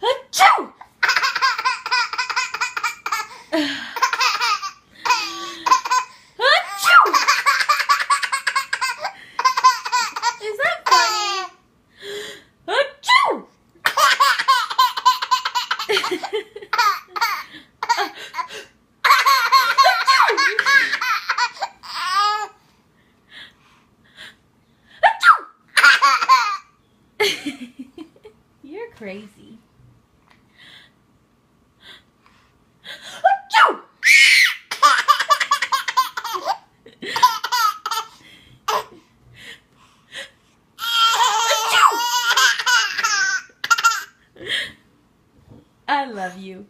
Achoo! Achoo! Is that funny? Achoo! You're crazy. I love you.